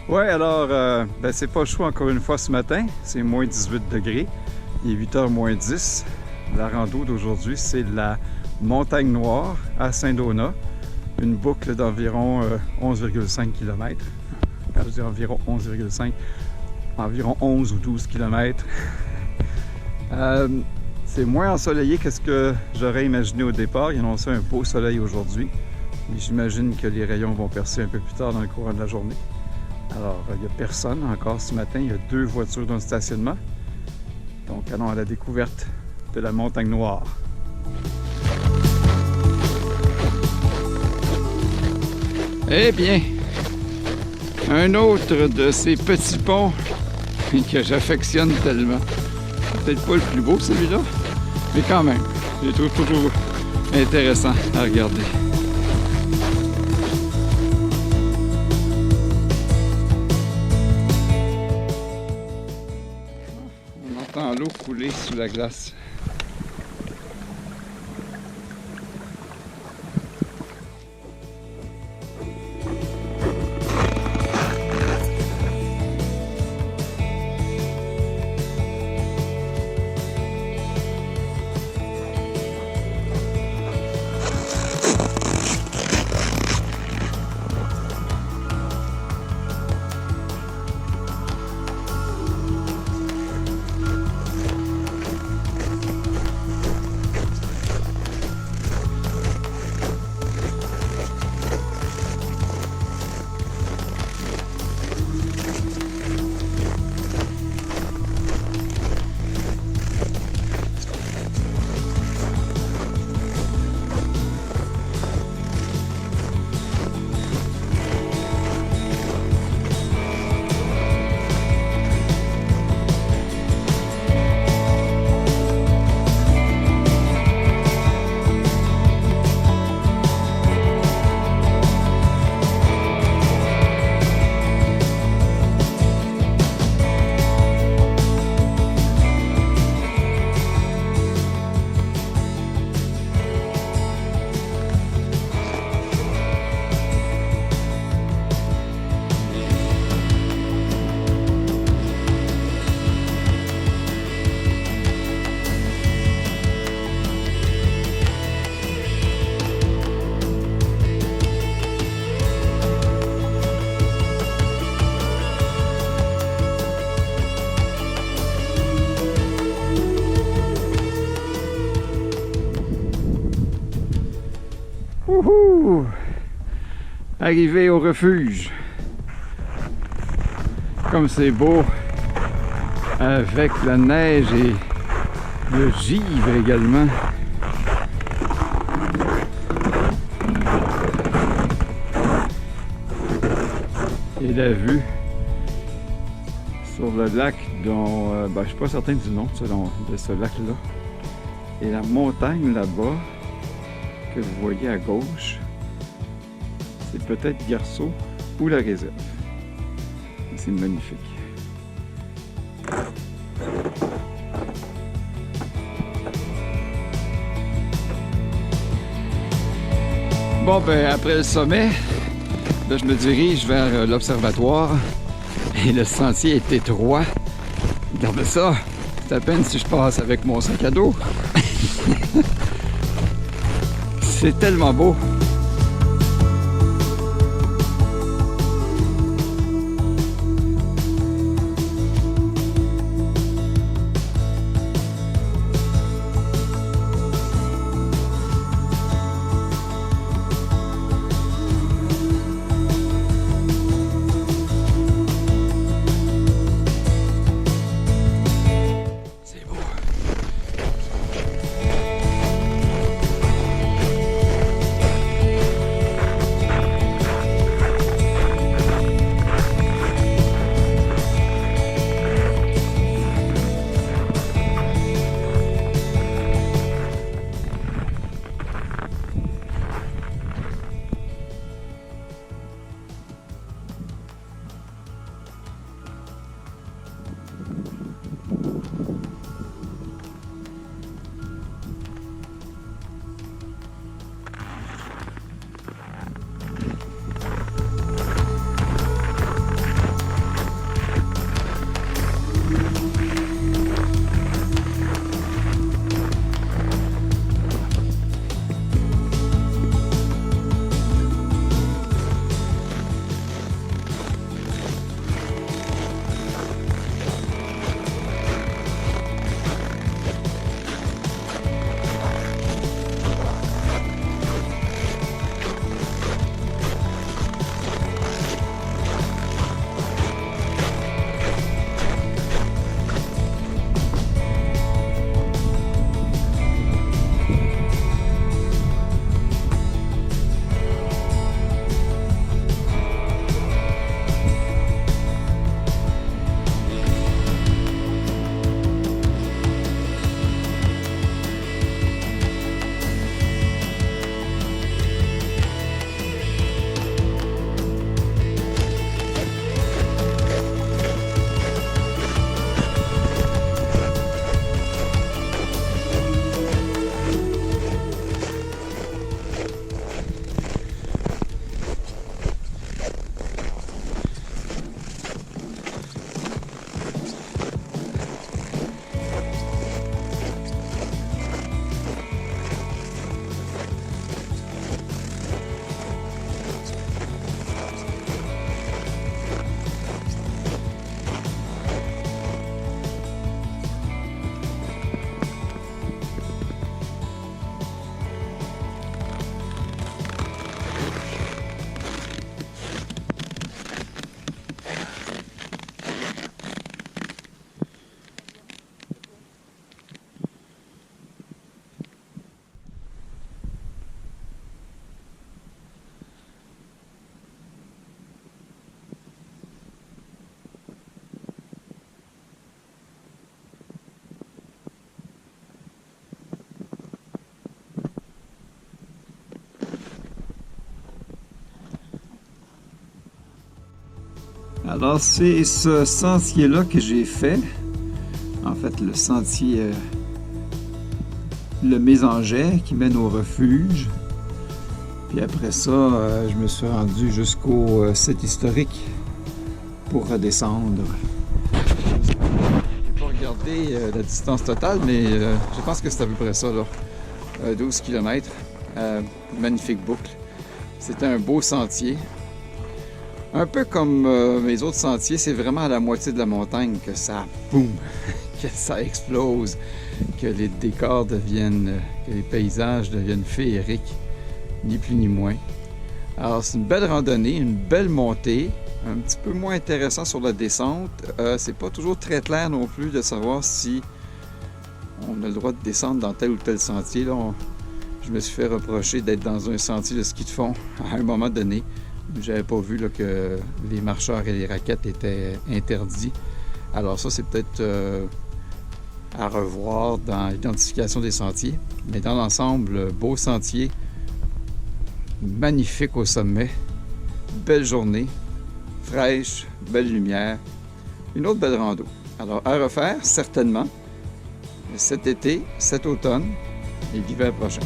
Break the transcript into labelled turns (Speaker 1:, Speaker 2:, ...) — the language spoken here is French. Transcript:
Speaker 1: Ouais, alors, c'est pas chaud encore une fois ce matin. C'est moins 18 degrés. Il est 8h moins 10. La rando d'aujourd'hui, c'est la Montagne Noire à Saint-Donat. Une boucle d'environ 11,5 km. Quand je dis environ 11,5, environ 11 ou 12 km. C'est moins ensoleillé que ce que j'aurais imaginé au départ. Il annonçait un beau soleil aujourd'hui. Mais j'imagine que les rayons vont percer un peu plus tard dans le courant de la journée. Alors, il n'y a personne encore ce matin. Il y a 2 voitures dans le stationnement. Donc, allons à la découverte de la Montagne Noire. Eh bien, un autre de ces petits ponts que j'affectionne tellement. Peut-être pas le plus beau celui-là, mais quand même, je le trouve toujours intéressant à regarder. On entend l'eau couler sous la glace. Wouhou! Arrivé au refuge. Comme c'est beau, avec la neige et le givre également. Et la vue sur le lac dont je ne suis pas certain du nom de ce lac-là. Et la montagne là-bas que vous voyez à gauche, c'est peut-être Garceau ou la réserve. C'est magnifique. Bon, après le sommet, là, je me dirige vers l'observatoire et le sentier est étroit. Regardez ça, c'est à peine si je passe avec mon sac à dos. C'est tellement beau. Alors, c'est ce sentier-là que j'ai fait. En fait, le sentier le Mésanget qui mène au refuge. Puis après ça, je me suis rendu jusqu'au site historique pour redescendre. Je n'ai pas regardé la distance totale, mais je pense que c'est à peu près ça, là. 12 km. Magnifique boucle. C'était un beau sentier. Un peu comme mes autres sentiers, c'est vraiment à la moitié de la montagne que ça boum, que ça explose, que les décors deviennent, que les paysages deviennent féeriques, ni plus ni moins. Alors c'est une belle randonnée, une belle montée, un petit peu moins intéressant sur la descente. C'est pas toujours très clair non plus de savoir si on a le droit de descendre dans tel ou tel sentier. Là, je me suis fait reprocher d'être dans un sentier de ski de fond à un moment donné. J'avais pas vu là, que les marcheurs et les raquettes étaient interdits. Alors ça, c'est peut-être à revoir dans l'identification des sentiers. Mais dans l'ensemble, beau sentier, magnifique au sommet, belle journée, fraîche, belle lumière, une autre belle rando. Alors à refaire, certainement, cet été, cet automne et l'hiver prochain.